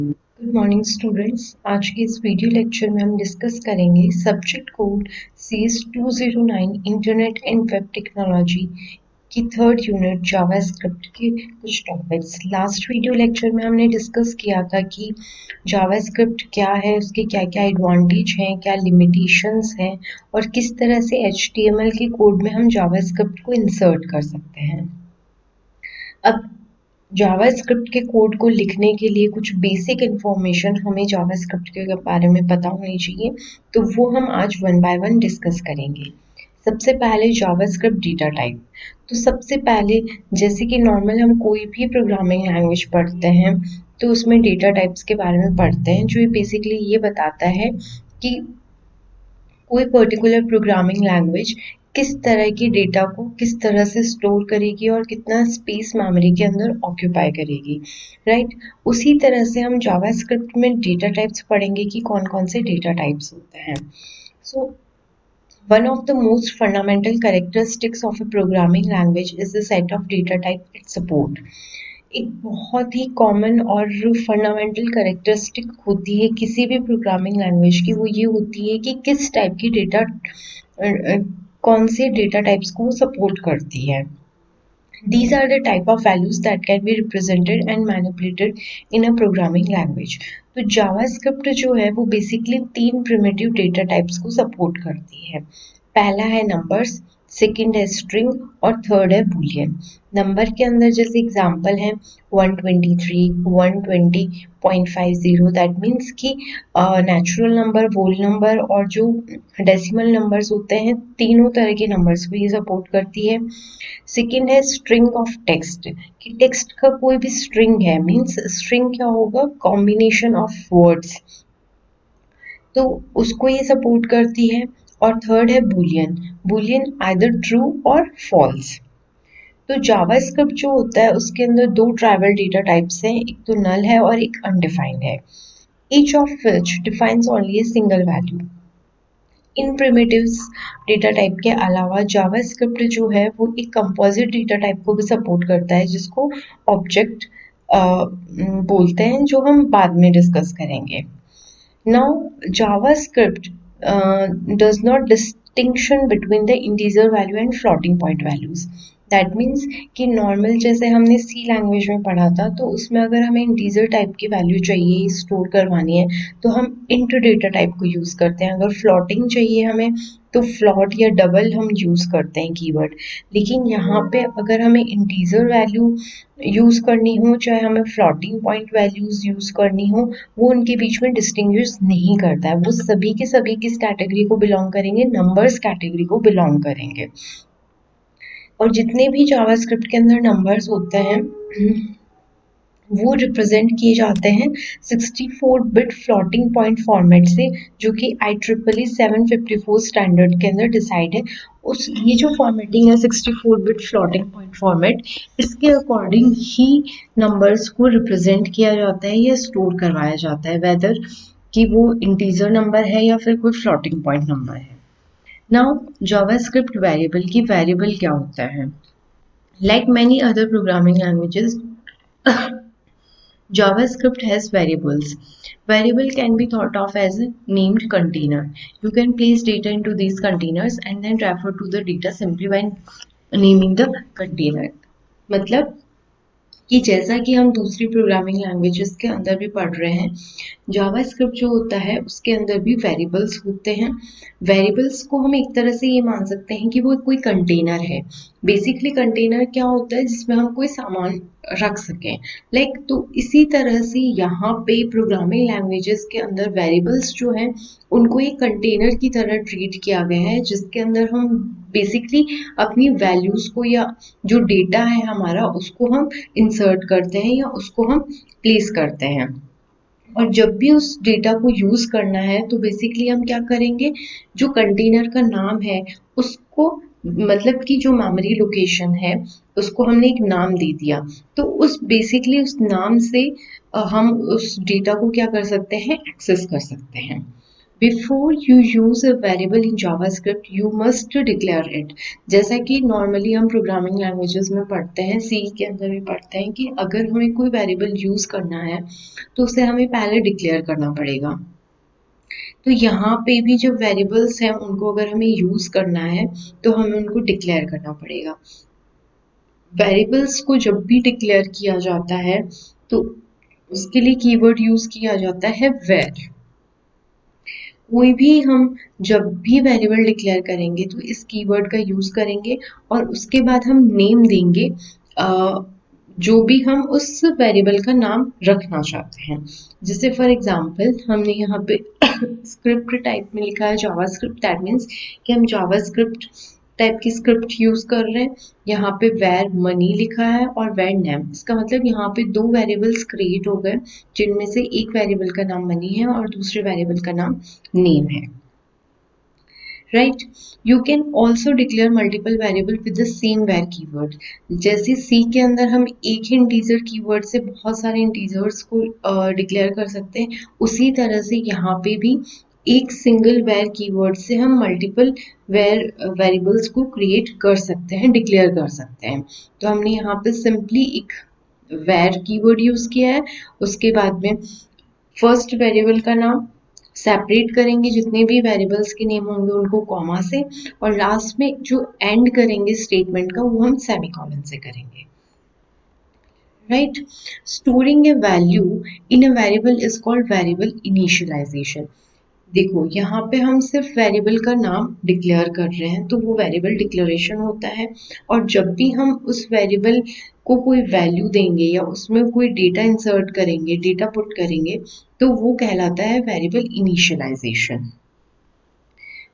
Good morning students. आज के इस वीडियो लेक्चर में हम डिस्कस करेंगे subject code CS 209 internet and web technology की थर्ड यूनिट जावास्क्रिप्ट के कुछ टॉपिक्स। लास्ट वीडियो लेक्चर में हमने डिस्कस किया था कि जावास्क्रिप्ट क्या है, उसके क्या क्या एडवांटेज हैं, क्या लिमिटेशंस हैं और किस तरह से HTML के कोड में हम जावास्क्रिप्ट को इंसर्ट कर सकते हैं। अब जावास्क्रिप्ट के कोड को लिखने के लिए कुछ बेसिक इन्फॉर्मेशन हमें जावास्क्रिप्ट के बारे में पता होनी चाहिए, तो वो हम आज वन बाय वन डिस्कस करेंगे। सबसे पहले जावास्क्रिप्ट डेटा टाइप। तो सबसे पहले जैसे कि नॉर्मल हम कोई भी प्रोग्रामिंग लैंग्वेज पढ़ते हैं तो उसमें डेटा टाइप्स के बारे में पढ़ते हैं, जो बेसिकली ये बताता है कि कोई पर्टिकुलर प्रोग्रामिंग लैंग्वेज किस तरह की डेटा को किस तरह से स्टोर करेगी और कितना स्पेस मेमोरी के अंदर ऑक्यूपाई करेगी, राइट। उसी तरह से हम जावास्क्रिप्ट में डेटा टाइप्स पढ़ेंगे कि कौन कौन से डेटा टाइप्स होते हैं। सो one of the most fundamental characteristics of a programming language is the set of data type it support. एक बहुत ही कॉमन और फंडामेंटल कैरेक्टरिस्टिक होती है किसी भी प्रोग्रामिंग लैंग्वेज की, वो ये होती है कि किस टाइप की डेटा कौन से डेटा टाइप्स को सपोर्ट करती है। These are the type of values that can be represented and manipulated in a programming language. तो जावास्क्रिप्ट जो है वो बेसिकली तीन प्रिमिटिव डेटा टाइप्स को सपोर्ट करती है। पहला है नंबर्स, सेकंड है स्ट्रिंग और थर्ड है बूलियन। नंबर के अंदर जैसे एग्जांपल है 123, 120.50, दैट मीन्स कि नेचुरल नंबर, होल नंबर और जो डेसिमल नंबर्स होते हैं, तीनों तरह के नंबर्स को ये सपोर्ट करती है। सेकेंड है स्ट्रिंग ऑफ टेक्स्ट, कि टेक्स्ट का कोई भी स्ट्रिंग है, मीन्स स्ट्रिंग क्या होगा, कॉम्बिनेशन ऑफ वर्ड्स, तो उसको ये सपोर्ट करती है। और थर्ड है बूलियन, बूलियन आइदर ट्रू और फॉल्स। तो जावास्क्रिप्ट जो होता है उसके अंदर दो ट्राइबल डेटा टाइप्स हैं, एक तो नल है और एक अनडिफाइंड है। Each of which defines only a single value. In primitives data type के अलावा जावास्क्रिप्ट जो है वो एक कंपोजिट डेटा टाइप को भी सपोर्ट करता है, जिसको ऑब्जेक्ट बोलते हैं, जो हम बाद में डिस्कस करेंगे। Now JavaScript does not distinction between the integer value and floating point values. That means कि नॉर्मल जैसे हमने सी लैंग्वेज में पढ़ा था, तो उसमें अगर हमें इंटीजर टाइप की वैल्यू चाहिए, स्टोर करवानी है, तो हम इंट डेटा टाइप को यूज़ करते हैं। अगर फ्लोटिंग चाहिए हमें तो फ्लॉट या डबल हम यूज़ करते हैं कीवर्ड। लेकिन यहाँ पे अगर हमें इंटीजर वैल्यू यूज़ करनी हो, चाहे हमें फ्लोटिंग पॉइंट वैल्यूज़ यूज़ करनी हो, वो उनके बीच में डिस्टिंग्विश नहीं करता है। वो सभी के सभी किस कैटेगरी को बिलोंग करेंगे, नंबर्स कैटेगरी को बिलोंग करेंगे। और जितने भी जावास्क्रिप्ट के अंदर नंबर्स होते हैं वो रिप्रेजेंट किए जाते हैं 64 बिट फ्लोटिंग पॉइंट फॉर्मेट से, जो कि IEEE 754 स्टैंडर्ड के अंदर डिसाइड है। उस ये जो फॉर्मेटिंग है 64 बिट फ्लोटिंग पॉइंट फॉर्मेट, इसके अकॉर्डिंग ही नंबर्स को रिप्रेजेंट किया जाता है या स्टोर करवाया जाता है, वेदर कि वो इंटीजर नंबर है या फिर कोई फ्लोटिंग पॉइंट नंबर है। नाउ जावास्क्रिप्ट वेरिएबल, की वेरिएबल क्या होता है। Like many other programming languages, JavaScript has variables. Variable can be thought of as a named container. You can place data into these containers and then refer to the data simply by naming the container. मतलब कि जैसा कि हम दूसरी programming languages के अंदर भी पढ़ रहे हैं, जावास्क्रिप्ट जो होता है उसके अंदर भी वेरिएबल्स होते हैं। वेरिएबल्स को हम एक तरह से ये मान सकते हैं कि वो कोई कंटेनर है। बेसिकली कंटेनर क्या होता है, जिसमें हम कोई सामान रख सकें, लाइक तो इसी तरह से यहाँ पे प्रोग्रामिंग लैंग्वेजेस के अंदर वेरिएबल्स जो हैं उनको एक कंटेनर की तरह ट्रीट किया गया है, जिसके अंदर हम बेसिकली अपनी वैल्यूज को या जो डेटा है हमारा उसको हम इंसर्ट करते हैं या उसको हम प्लेस करते हैं। और जब भी उस डेटा को यूज़ करना है तो बेसिकली हम क्या करेंगे, जो कंटेनर का नाम है उसको, मतलब कि जो मेमोरी लोकेशन है उसको हमने एक नाम दे दिया, तो उस बेसिकली उस नाम से हम उस डेटा को क्या कर सकते हैं, एक्सेस कर सकते हैं। Before you use a variable in JavaScript you must declare it. जैसा कि नॉर्मली हम प्रोग्रामिंग लैंग्वेजेस में पढ़ते हैं, सी के अंदर भी पढ़ते हैं कि अगर हमें कोई वेरिएबल यूज करना है तो उसे हमें पहले डिक्लेयर करना पड़ेगा। तो यहाँ पे भी जो वेरिएबल्स हैं उनको अगर हमें यूज करना है तो हमें उनको डिक्लेयर करना पड़ेगा। वेरिएबल्स को जब भी डिक्लेयर किया जाता है तो उसके लिए कीवर्ड यूज किया जाता है वेर। कोई भी हम जब भी वेरिएबल डिक्लेयर करेंगे तो इस कीवर्ड का यूज करेंगे और उसके बाद हम नेम देंगे जो भी हम उस वेरिएबल का नाम रखना चाहते हैं। जैसे फॉर एग्जांपल हमने यहाँ पे स्क्रिप्ट टाइप में लिखा है जावास्क्रिप्ट, दैट मीन्स कि हम जावास्क्रिप्ट टाइप की स्क्रिप्ट यूज कर रहे हैं। यहाँ पे वेर मनी लिखा है और वेर नेम, इसका मतलब यहाँ पे दो वेरिएबल्स क्रिएट हो गए जिनमें से एक वेरिएबल का नाम मनी है और दूसरे वेरिएबल का नाम नेम है। Right, you can also declare multiple variable with the same var keyword. जैसे सी के अंदर हम एक ही इंटीजर कीवर्ड से बहुत सारे इंटीजर्स को डिक्लेयर कर सकते हैं, उसी तरह से यहाँ पे भी एक सिंगल वेर कीवर्ड से हम मल्टीपल वेरिएबल्स को क्रिएट कर सकते हैं, डिक्लेयर कर सकते हैं। तो हमने यहाँ पे सिंपली एक वेर कीवर्ड यूज किया है, उसके बाद में फर्स्ट वेरिएबल का नाम सेपरेट करेंगे, जितने भी वेरिएबल्स के नेम होंगे उनको कॉमा से, और लास्ट में जो एंड करेंगे स्टेटमेंट का वो हम सेमीकोलन से करेंगे। Right, storing a value in a variable is called variable initialization. देखो यहाँ पे हम सिर्फ वेरिएबल का नाम डिक्लेयर कर रहे हैं तो वो वेरिएबल डिक्लेरेशन होता है, और जब भी हम उस वेरिएबल को कोई वैल्यू देंगे या उसमें कोई डेटा इंसर्ट करेंगे, डेटा पुट करेंगे, तो वो कहलाता है वेरिएबल इनिशियलाइजेशन।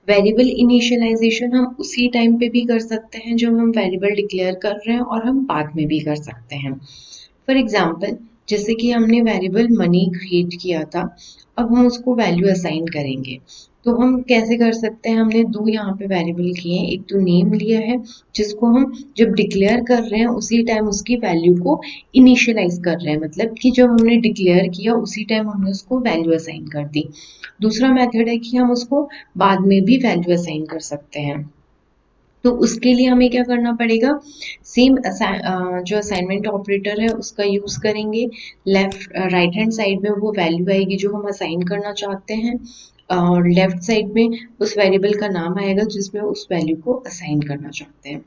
वेरिएबल इनिशियलाइजेशन हम उसी टाइम पे भी कर सकते हैं जब हम वेरिएबल डिक्लेयर कर रहे हैं, और हम बाद में भी कर सकते हैं। फॉर एग्जाम्पल, जैसे कि हमने वेरिएबल मनी क्रिएट किया था, अब हम उसको वैल्यू असाइन करेंगे। तो हम कैसे कर सकते हैं, हमने दो यहाँ पे वेरिएबल किए हैं, एक तो नेम लिया है जिसको हम जब डिक्लेयर कर रहे हैं उसी टाइम उसकी वैल्यू को इनिशियलाइज कर रहे हैं, मतलब कि जब हमने डिक्लेयर किया उसी टाइम हमने उसको वैल्यू असाइन कर दी। दूसरा मेथड है कि हम उसको बाद में भी वैल्यू असाइन कर सकते हैं। तो उसके लिए हमें क्या करना पड़ेगा, सेम जो असाइनमेंट ऑपरेटर है उसका यूज करेंगे। लेफ्ट राइट हैंड साइड में वो वैल्यू आएगी जो हम असाइन करना चाहते हैं, और लेफ्ट साइड में उस वेरिएबल का नाम आएगा जिसमें उस वैल्यू को असाइन करना चाहते हैं।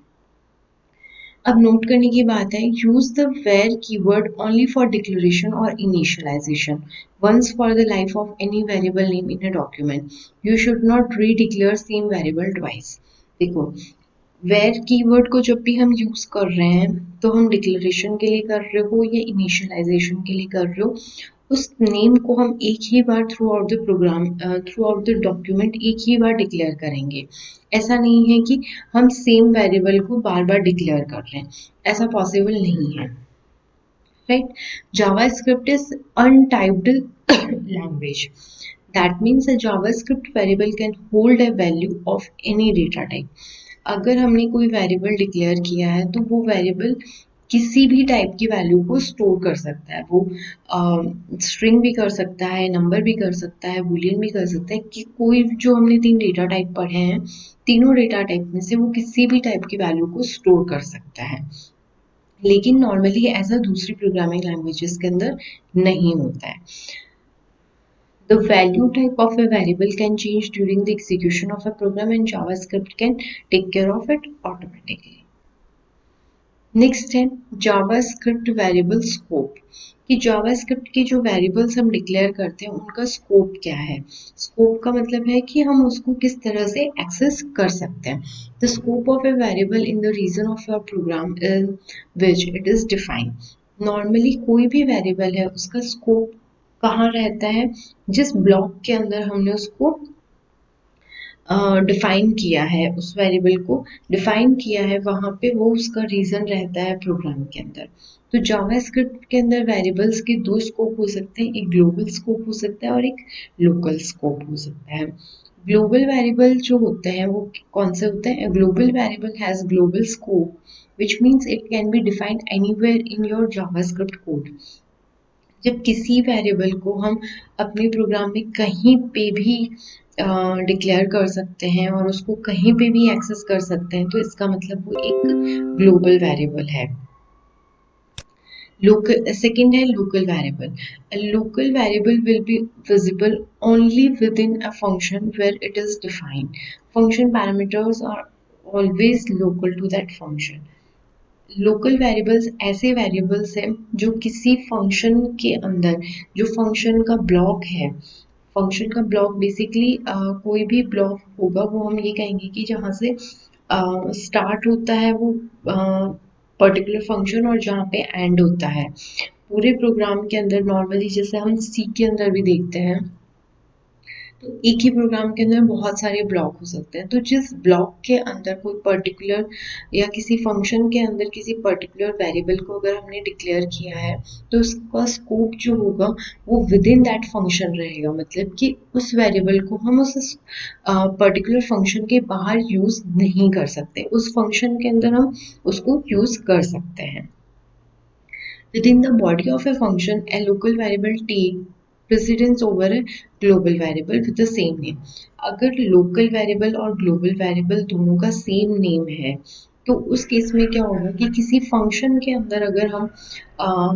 अब नोट करने की बात है, use the var keyword only for declaration और initialization once for the life of any variable name in a document. You should not redeclare same variable twice. देखो, वेर कीवर्ड को जब भी हम यूज कर रहे हैं तो हम डिक्लेरेशन के लिए कर रहे हो या इनिशियलाइजेशन के लिए कर रहे हो, उस नेम को हम एक ही बार throughout the program, throughout the document एक ही बार डिक्लेयर करेंगे। ऐसा नहीं है कि हम सेम वेरिएबल को बार बार डिक्लेयर कर रहे हैं, ऐसा पॉसिबल नहीं है। Right, JavaScript is untyped language, that means a JavaScript variable can hold a value of any data type. अगर हमने कोई वेरिएबल डिक्लेयर किया है तो वो वेरिएबल किसी भी टाइप की वैल्यू को स्टोर कर सकता है। वो स्ट्रिंग भी कर सकता है, नंबर भी कर सकता है, बूलियन भी कर सकता है, कि कोई जो हमने तीन डेटा टाइप पढ़े हैं, तीनों डेटा टाइप में से वो किसी भी टाइप की वैल्यू को स्टोर कर सकता है। लेकिन नॉर्मली ऐसा दूसरी प्रोग्रामिंग लैंग्वेजेस के अंदर नहीं होता है। The value type of a variable can change during the execution of a program and JavaScript can take care of it automatically. Next है जावास्क्रिप्ट वेरिएबल स्कोप, कि जावास्क्रिप्ट के जो वेरिएबल्स हम डिक्लेयर करते हैं उनका स्कोप क्या है। स्कोप का मतलब है कि हम उसको किस तरह से एक्सेस कर सकते हैं। The scope of a variable in the region of your program in which it is defined. Normally कोई भी वेरिएबल है उसका स्कोप कहाँ रहता है, जिस ब्लॉक के अंदर हमने उसको डिफाइन किया है, उस वेरिएबल को डिफाइन किया है, वहां पे वो उसका रीजन रहता है प्रोग्राम के अंदर। तो जावास्क्रिप्ट के अंदर वेरिएबल्स के दो स्कोप हो सकते हैं, एक ग्लोबल स्कोप हो सकता है और एक लोकल स्कोप हो सकता है। ग्लोबल वेरिएबल जो होते हैं वो कौन से होते हैं, global variable has global scope which means it can be defined anywhere in your JavaScript code. जब किसी वेरिएबल को हम अपने प्रोग्राम में कहीं पे भी डिक्लेयर कर सकते हैं और उसको कहीं पे भी एक्सेस कर सकते हैं, तो इसका मतलब वो एक ग्लोबल वेरिएबल है। Local, second है local variable. A local variable will be visible only within a function where it is defined. Function parameters are always local to that function. Local variables ऐसे वेरिएबल्स हैं जो किसी function के अंदर, जो function का block है, फंक्शन का ब्लॉक बेसिकली कोई भी ब्लॉक होगा वो हम ये कहेंगे कि जहाँ से स्टार्ट होता है वो पर्टिकुलर फंक्शन और जहाँ पे एंड होता है। पूरे प्रोग्राम के अंदर नॉर्मली जैसे हम सी के अंदर भी देखते हैं, तो एक ही प्रोग्राम के अंदर बहुत सारे ब्लॉक हो सकते हैं। तो जिस ब्लॉक के अंदर कोई पर्टिकुलर या किसी फंक्शन के अंदर किसी पर्टिकुलर वेरिएबल को अगर हमने डिक्लेयर किया है, तो उसका स्कोप जो होगा वो विद इन दैट फंक्शन रहेगा। मतलब कि उस वेरिएबल को हम उस पर्टिकुलर फंक्शन के बाहर यूज नहीं कर सकते, उस फंक्शन के अंदर हम उसको यूज कर सकते हैं। Within the body of a function, a local variable take precedence over a global variable with the same name. अगर local variable और global variable दोनों का same name है, तो उस केस में क्या होगा कि किसी फंक्शन के अंदर अगर हम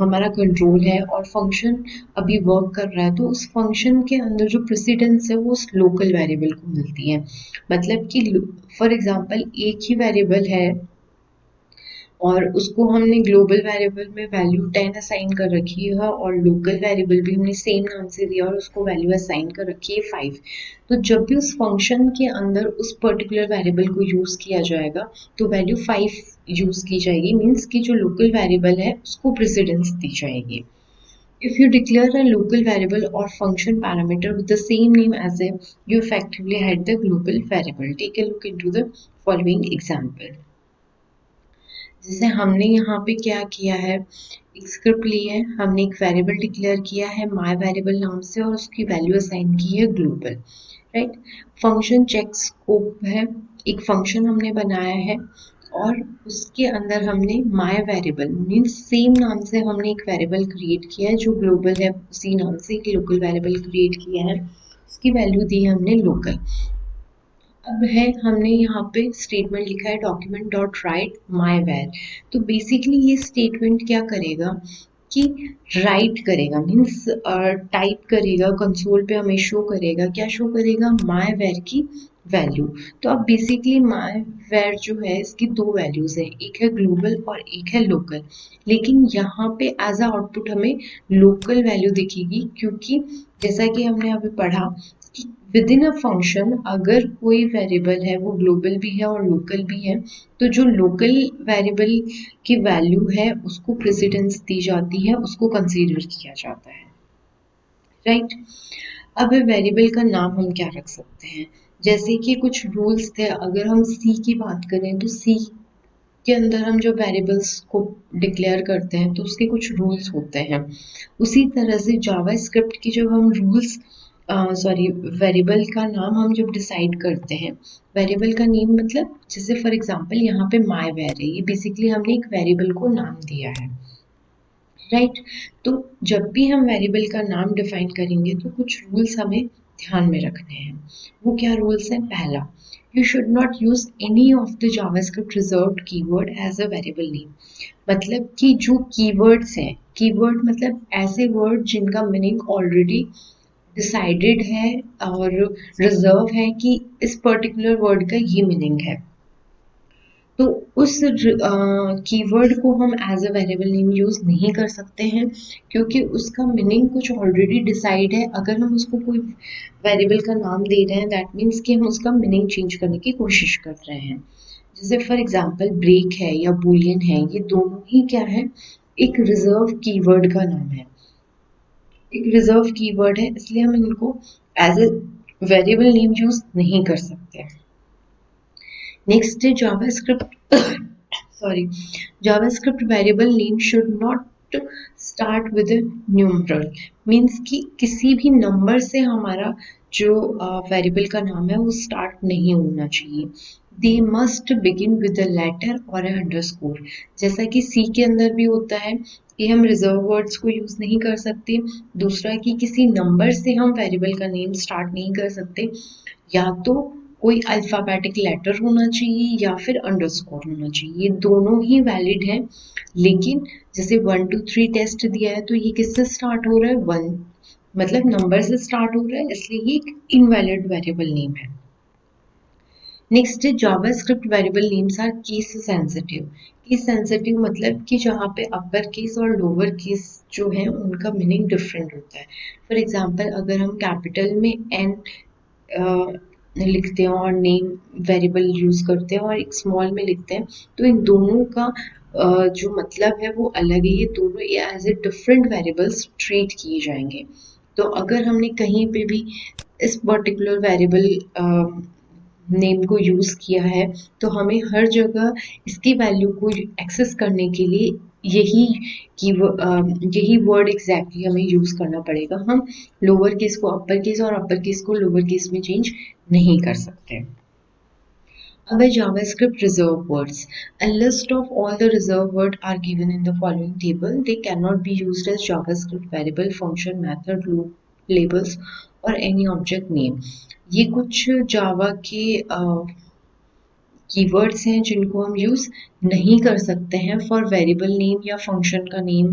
हमारा कंट्रोल है और फंक्शन अभी वर्क कर रहा है, तो उस फंक्शन के अंदर जो प्रेसिडेंस है वो उस लोकल वेरिएबल को मिलती है। मतलब कि फॉर एग्जांपल एक ही वेरिएबल है और उसको हमने ग्लोबल वेरिएबल में वैल्यू 10 असाइन कर रखी है और लोकल वेरिएबल भी हमने सेम नाम से दिया और उसको वैल्यू असाइन कर रखी है 5। तो जब भी उस फंक्शन के अंदर उस पर्टिकुलर वेरिएबल को यूज़ किया जाएगा तो वैल्यू 5 यूज़ की जाएगी, मीन्स कि जो लोकल वेरिएबल है उसको प्रेसिडेंस दी जाएगी। If you declare a local variable or function parameter with the same name as a, you effectively had the global variable. Take a look into the following example. जैसे हमने यहाँ पे क्या किया है, एक स्क्रिप्ट ली है, हमने एक वेरिएबल डिक्लेयर किया है माय वेरिएबल नाम से और उसकी वैल्यू असाइन की है global, right. Function check scope है, एक फंक्शन हमने बनाया है और उसके अंदर हमने माय वेरिएबल मीन्स सेम नाम से हमने एक वेरिएबल क्रिएट किया है जो ग्लोबल है, उसी नाम से एक लोकल वेरिएबल क्रिएट किया है, उसकी वैल्यू दी है हमने लोकल। अब है हमने यहाँ पे स्टेटमेंट लिखा है document dot write my var. तो बेसिकली ये स्टेटमेंट क्या करेगा कि राइट करेगा, मीन्स टाइप करेगा, कंसोल पे हमें शो करेगा, क्या शो करेगा, माई वेर की वैल्यू। तो अब बेसिकली माई वेर जो है इसकी दो वैल्यूज है, एक है ग्लोबल और एक है लोकल, लेकिन यहाँ पे एज अ आउटपुट हमें लोकल वैल्यू दिखेगी, क्योंकि जैसा कि हमने अभी पढ़ा कि विद इन अ फंक्शन अगर कोई वेरिएबल है वो ग्लोबल भी है और लोकल भी है, तो जो लोकल वेरिएबल की वैल्यू है उसको प्रेसिडेंस दी जाती है, उसको कंसीडर किया जाता है, राइट। अब वेरिएबल का नाम हम क्या रख सकते हैं, जैसे कि कुछ रूल्स थे। अगर हम सी की बात करें तो सी के अंदर हम जो वेरिएबल्स को डिक्लेयर करते हैं तो उसके कुछ रूल्स होते हैं। उसी तरह से जावा स्क्रिप्ट की जब हम रूल्स वेरिएबल का नाम हम जब डिसाइड करते हैं, वेरिएबल का नेम मतलब जैसे फॉर एग्जांपल यहाँ पे माय वेर है, ये बेसिकली हमने एक वेरिएबल को नाम दिया है, राइट। तो जब भी हम वेरिएबल का नाम डिफाइन करेंगे तो कुछ रूल्स हमें ध्यान में रखने हैं। वो क्या रूल्स हैं, पहला, you should not use any of the JavaScript reserved keyword as a variable name. मतलब कि जो कीवर्ड्स हैं, कीवर्ड मतलब ऐसे वर्ड जिनका मीनिंग ऑलरेडी डिसाइडेड है और रिजर्व है कि इस पर्टिकुलर वर्ड का ये मीनिंग है, तो उस कीवर्ड को हम as a variable name use नहीं कर सकते हैं, क्योंकि उसका मीनिंग कुछ ऑलरेडी डिसाइड है। अगर हम उसको कोई वेरिएबल का नाम दे रहे हैं दैट मीन्स कि हम उसका मीनिंग चेंज करने की कोशिश कर रहे हैं। जैसे फॉर एग्जांपल ब्रेक है या बूलियन है, ये दोनों ही क्या है, एक रिजर्व कीवर्ड का नाम है, एक रिजर्व कीवर्ड है, इसलिए हम इनको as a variable name use नहीं कर सकते। नेक्स्ट है JavaScript sorry, JavaScript variable name should not start with a numeral, means कि किसी भी नंबर से हमारा जो वेरिएबल का नाम है वो स्टार्ट नहीं होना चाहिए। They must begin with a letter और अंडरस्कोर, जैसा कि सी के अंदर भी होता है कि हम रिजर्व वर्ड्स को यूज नहीं कर सकते। दूसरा कि किसी नंबर से हम वेरिएबल का नेम स्टार्ट नहीं कर सकते। या तो कोई अल्फाबेटिक लेटर होना चाहिए या फिर अंडरस्कोर होना चाहिए, ये दोनों ही वैलिड है। लेकिन जैसे 1 2 3 टेस्ट दिया है तो ये किससे स्टार्ट हो रहा है, वन मतलब नंबर से स्टार्ट हो रहा है, इसलिए ये एक इनवैलिड वेरिएबल नेम है। नेक्स्ट है JavaScript variable names are case sensitive. Case sensitive मतलब कि जहाँ पे अपर केस और लोअर केस जो है उनका मीनिंग डिफरेंट होता है। फॉर एग्जांपल अगर हम कैपिटल में एन लिखते हैं और नेम वेरिएबल यूज करते हैं और एक स्मॉल में लिखते हैं तो इन दोनों का जो मतलब है वो अलग है, ये दोनों as a different variables treat किए जाएंगे। तो अगर हमने कहीं पे भी इस पर्टिकुलर वेरिएबल नेम को यूज़ किया है तो हमें हर जगह इसकी वैल्यू को एक्सेस करने के लिए यही की यही वर्ड एग्जैक्टली हमें यूज़ करना पड़ेगा। हम लोअर केस को अपर केस और अपर केस को लोअर केस में चेंज नहीं कर सकते। अब है JavaScript reserved words. A list of all the reserved words are given in the following table. They cannot be used as JavaScript variable, function, method, loop, labels or any object name. ये कुछ जावा के keywords हैं जिनको हम use नहीं कर सकते हैं फॉर वेरिएबल नेम या फंक्शन का नेम,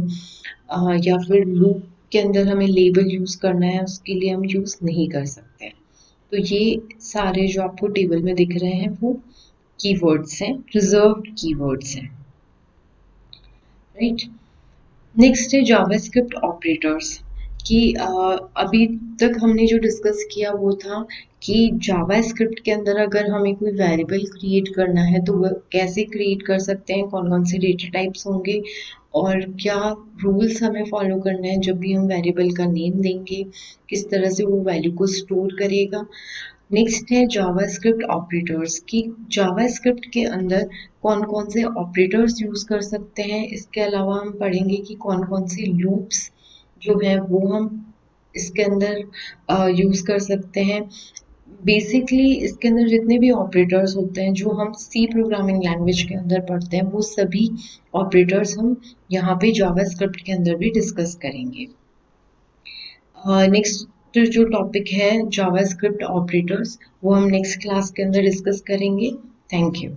या फिर लूप के अंदर हमें लेबल यूज़ करना है उसके लिए हम यूज़ नहीं कर सकते हैं। तो ये सारे जो आपको टेबल में दिख रहे हैं वो कीवर्ड्स हैं, रिजर्व्ड कीवर्ड्स हैं, राइट। नेक्स्ट है जावास्क्रिप्ट ऑपरेटर्स कि अभी तक हमने जो डिस्कस किया वो था कि जावास्क्रिप्ट के अंदर अगर हमें कोई वेरिएबल क्रिएट करना है तो वह कैसे क्रिएट कर सकते हैं, कौन कौन से डेटा टाइप्स होंगे और क्या रूल्स हमें फॉलो करना है जब भी हम वेरिएबल का नेम देंगे, किस तरह से वो वैल्यू को स्टोर करेगा। नेक्स्ट है जावास्क्रिप्ट ऑपरेटर्स कि जावास्क्रिप्ट के अंदर कौन कौन से ऑपरेटर्स यूज़ कर सकते हैं। इसके अलावा हम पढ़ेंगे कि कौन कौन से लूप्स जो है वो हम इसके अंदर यूज़ कर सकते हैं। बेसिकली इसके अंदर जितने भी ऑपरेटर्स होते हैं जो हम सी प्रोग्रामिंग लैंग्वेज के अंदर पढ़ते हैं वो सभी ऑपरेटर्स हम यहाँ पे जावास्क्रिप्ट के अंदर भी डिस्कस करेंगे। नेक्स्ट जो टॉपिक है जावास्क्रिप्ट ऑपरेटर्स वो हम नेक्स्ट क्लास के अंदर डिस्कस करेंगे। Thank you.